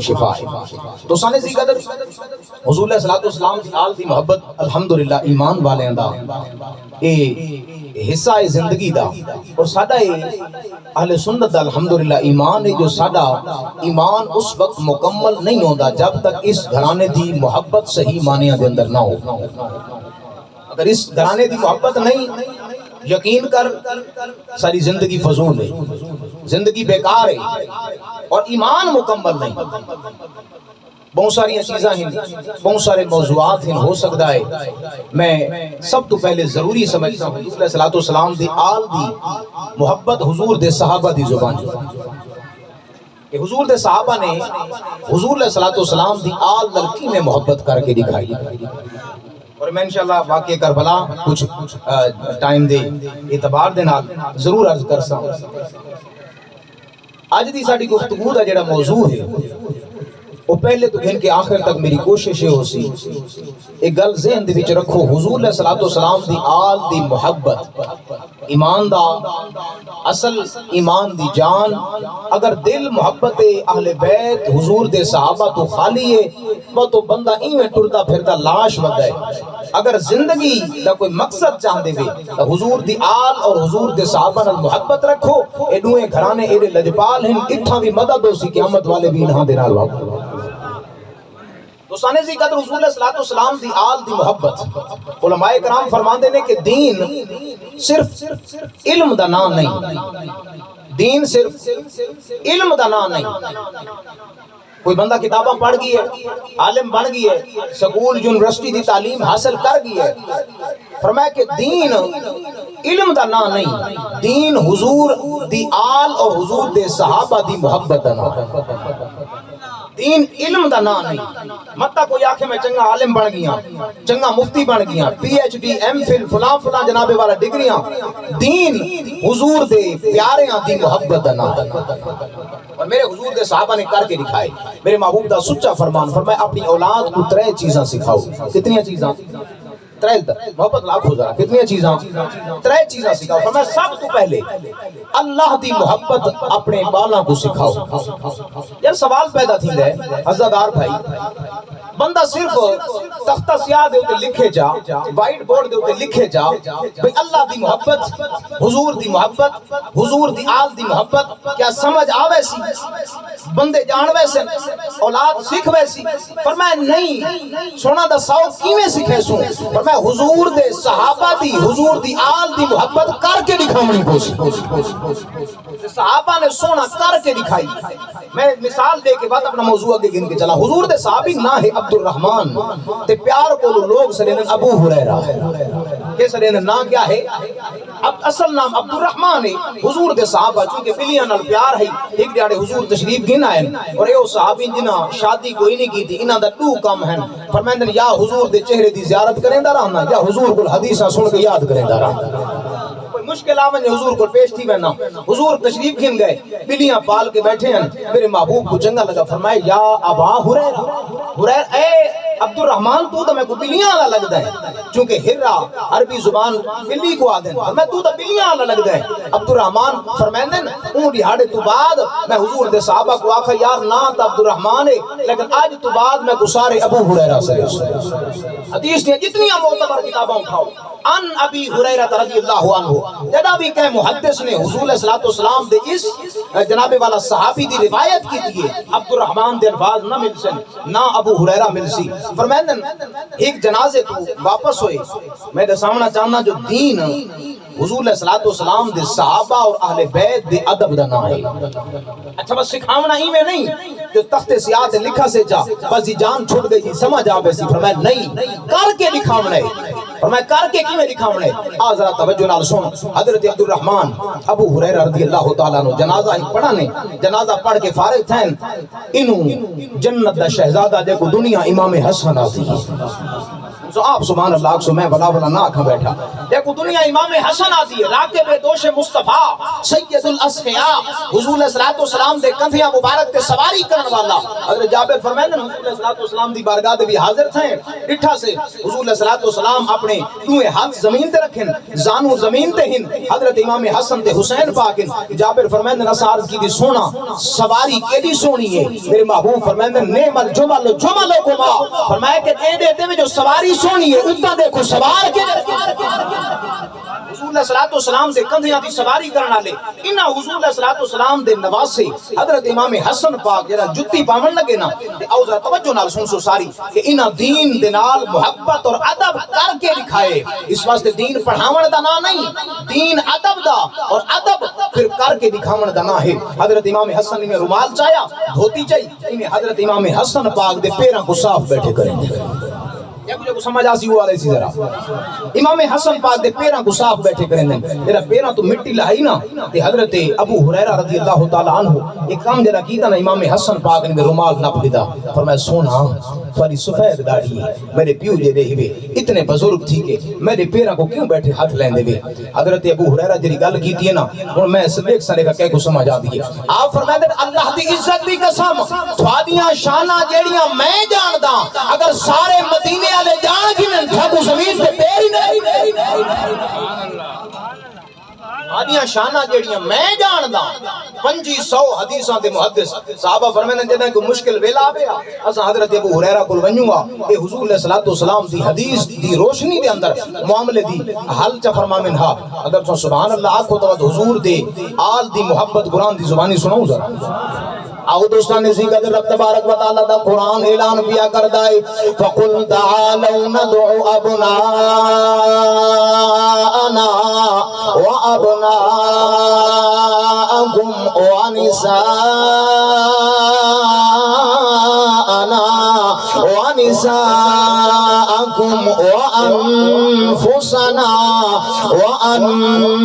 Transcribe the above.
شفا ہے۔ تو سانے سی قدر حضور علیہ السلام دی آل دی محبت الحمدللہ ایمان والے دا اے حصہ ہے زندگی دا، اور ساڈا اہل سنت دا الحمدللہ ایمان ہے جو ساڈا ایمان اس وقت مکمل نہیں ہوتا جب تک اس گھرانے دی محبت صحیح معنیاں دے اندر نہ ہو۔ اگر اس گھرانے دی محبت نہیں، یقین کر ساری زندگی فضول ہے، زندگی بیکار ہے اور ایمان مکمل نہیں۔ بہت ساری چیزاں ہیں، بہت سارے موضوعات ہیں، ہو سکتا ہے میں سب تو پہلے ضروری سمجھتا ہوں حضور علیہ السلام دی آل دی محبت حضور دے صحابہ دی زبان کہ حضور دے صحابہ نے حضور علیہ السلام دی آل لڑکی میں محبت کر کے دکھائی۔ اور میں انشاءاللہ واقعہ کربلا کچھ ٹائم دے اعتبار دے نال ضرور عرض کرسا ہوں۔ آج دی ساڑی گفتگو دا جڑا موضوع ہے وہ پہلے تو گھن کے آخر تک میری کوشش ہے ہو سی ایک گل ذہن دے وچ رکھو، حضور علیہ السلام دی آل دی محبت ایمان دا اصل ایمان دی جان، اگر دل محبت اہل بیت حضور دے صحابہ تو خالی ہے وہ تو بندہ ایویں ٹرتا پھرتا لاش ودا ہے۔ اگر زندگی دا کوئی مقصد چاہندے وے تو حضور دی آل اور حضور دے صحابہ نال محبت رکھو۔ اے دوئے گھرانے ایڈے لجپال ہیں، کتھاں بھی مدد ہو سی قیامت والے بھی انہاں دے نال واقع۔ تو سانے سی قدر حضور علیہ السلام دی آل دی محبت، علماء کرام فرماندے نے کہ دین صرف علم دا نام نہیں، دین صرف علم دا نام نہیں۔ کوئی بندہ کتاباں پڑھ گئی ہے، عالم بن گئی ہے، سکول یونیورسٹی دی تعلیم حاصل کر گئی ہے، فرمایا کہ دین علم دا نام نہیں، دین حضور دی آل اور حضور دے صحابہ دی محبت دا نام۔ دین علم دا نام نہیں۔ متا کوئی آنکھیں میں چنگا عالم بن گیا، چنگا مفتی بن گیا، P H D M Phil فلاں فلاں جنابے والا ڈگریاں، دین حضور دے پیاریاں دی محبت دا نام۔ اور میرے حضور دے صحابہ نے کر کے دکھائے، میرے محبوب دا سچا فرمان فرمائے اپنی اولاد کو 3 چیزاں سکھاؤ۔ کتنی چیزاں؟ 3 محبت لاکھ ہو ذرا کتنی چیزاں؟ 3 چیزاں سکھاؤ۔ فرمایا سب تو پہلے اللہ دی محبت اپنے بالاں کو سکھاؤ۔ یار سوال پیدا تھی ہے عزادار بھائی، بندہ صرف تختہ سیاہ دے ہوتے لکھے جا، وائٹ بورڈ دے ہوتے لکھے جا بھئی اللہ دی محبت، حضور دی محبت، حضور دی آل دی محبت، کیا سمجھ آوے سی؟ بندے جان ویسے اولاد سکھ ویسی؟ فرمایا نہیں، سونا دا ساؤ کیویں سکھے سوں؟ فرمایا حضور دے صحابہ دی، حضور دی آل دی محبت کر کے دکھاونی پوسی۔ صحابہ نے سونا کر کے دکھائی۔ میں مثال دے کے بعد اپنا موضوع کے گن کے چلا۔ حضور دے صحابی نہ ہے عبد الرحمن تے پیار کو لوگ سرین ابو ہریرہ ہے، کہ سرین نا کیا ہے؟ اب اصل نام عبد الرحمن ہے۔ حضور دے صحابہ چونکہ بلیاں نال پیار ہے، ایک دیاڑے حضور تشریف گن آئے اور اے صحابی جنہاں شادی کوئی نہیں کی تھی، انہاں دا 2 کام ہیں۔ فرمائندن یا حضور دے چہرے دی زیارت کریں دا رہنا، یا حضور کو حدیثاں سن کے یاد کریں دا رہنا۔ مشکل آمن حضور کو پیش تھی بہنا، حضور تشریف گھن گئے، بلیاں پال کے بیٹھے ہیں، میرے محبوب کو چنگا لگا، فرمائے یا ابا ہریرہ، ہریرہ اے عبد الرحمن تو میں کو بلیاں آلا لگ دائیں، چونکہ ہرہ عربی زبان بلی کو آدھیں، فرمائے تو بلیاں آلا لگ دائیں۔ عبد الرحمن فرمائندن اون دیہاڑے تو بعد میں حضور دے صحابہ کو آکھا یار نا تا عبد الرحمن ہے، لیکن آج تو بعد میں گسارے ابو ہریرہ سے حدیث نے جتنی معتبر کتابوں اٹھاؤ ان ابی ہریرہ رضی اللہ عنہ، جدا بھی کہ محدث نے حضور علیہ السلام دے اس جناب والا صحابی دی روایت کی تھی عبد الرحمن دے الفاظ نہ مل سن نہ ابو ہریرہ مل سی۔ فرمائندن ایک جنازے تو واپس ہوئے، میں دے سامنا چاہنا جو دین حضور علیہ السلام دے صحابہ اور اہل بیت دے ادب دا نام ہے۔ اچھا بس سکھاونا ہی میں نہیں جو تخت سیاہ تے لکھا سے جا بس یہ جان چھوڑ گئی سمجھ آ بیسی، فرمایا نہیں کر کے دکھاونا ہے۔ فرمایا کر کے کیوں دکھاونا ہے؟ آذرا توجہ نال سن، حضرت عبد الرحمن ابو ہریرہ رضی اللہ تعالیٰ عنہ جنازہ ہی پڑھا نے، جنازہ پڑھ کے فارغ تھیں، انہوں جنت دا شہزادہ دے کو دنیا امام حسن آتی ہے۔ تو آپ سبحان اللہ سو میں بلا بلا نہ آکھا بیٹھا دیکھو دنیا امام حسن آتی ہے راکب دوش مصطفیٰ سید الاسقیاء حضور علیہ السلام دے کندھیاں مبارک تے سواری کرن والا حضرت جابر فرمائندے حضور علیہ السلام دی بارگاہ دے بھی حاضر تھے ڈٹھا سے حضور علیہ السلام اپنے دوئے ہاتھ زمین تے رکھن زانو زمین تے ہن حضرت امام حسن تے حسین پاکن جابر فرمائندے نہ عرض کی دی سونا سواری کیڑی سونی ہے میرے محبوب فرمائندے نعم الجمل جملکما فرمایا کہ اے دے میں جو سواری سونی ہے اتنا دیکھو سوار کے حضور علیہ السلام دے کندھیاں دی سواری کرنا لے انہا حضور علیہ السلام دے نواسے حضرت امام حسن پاک جنہا جتی پامن لگے نا اوزہ توجہ نال سن سو ساری کہ انہا دین دے نال محبت اور ادب کر کے دکھائے اس واسطے دین پڑھاون دا نا نہیں دین ادب دا اور ادب پھر کر کے دکھاون دا نا ہے حضرت امام حسن انہیں رومال چاہیا دھوتی چاہی انہیں حضرت امام حسن پاک دے پیران کو صاف بیٹھے کریں گے کو سمجھ آسی ہوا رہی سی ذرا امام حسن پاک دے پیران کو صاف بیٹھے کریں دیں میرا پیران تو مٹی لہائی نا تے حضرت ابو ہریرہ رضی اللہ تعالیٰ عنہ ایک کام جرا کیتا نا امام حسن پاک نے رومال نہ پڑھا فرمایا سونا تھوڑی سفید داڑھی ہے میرے پیو جے دے ہوئے اتنے بزرگ تھی کہ میرے پیران کو کیوں بیٹھے ہاتھ لیندے ہوئے حضرت ابو ہریرہ جری گل کیتی ہے نا اور میں صدیق سارے کا کہہ کو سمجھ آ دیئے آپ فرمائے اللہ دی عزت دی قسم تھوڑیاں شانہ جیڑیاں میں جانداں اگر سارے مدینے والے جان کی نن تھکو زمین پہ پیری نہیں آدیاں شانہ جیڑیاں میں جانداں 500 حدیثاں دے محدث صحابہ فرمائے جدہ کوئی مشکل ویلا آبیا اسا حضرت ابو ہریرہ کل ونجوں گا اے حضور علیہ السلام دی حدیث دی روشنی دے اندر معاملے دی حل چا فرما منہا اگر تو سبحان اللہ آکھو تو حضور دے آل دی محبت قرآن دی زبانی سناؤں ذرا آؤ دوستان نے سی قدر رب تبارک و تعالیٰ دا قرآن اعلان کیا کردائے فَقُلْ تَعَالَوْ نَدْعُ أَبْنَاءَنَا وَأَبْنَاءَكُمْ وَنِسَاءَكُمْ وَأَنفُسَنَا وَأَنفُسَكُمْ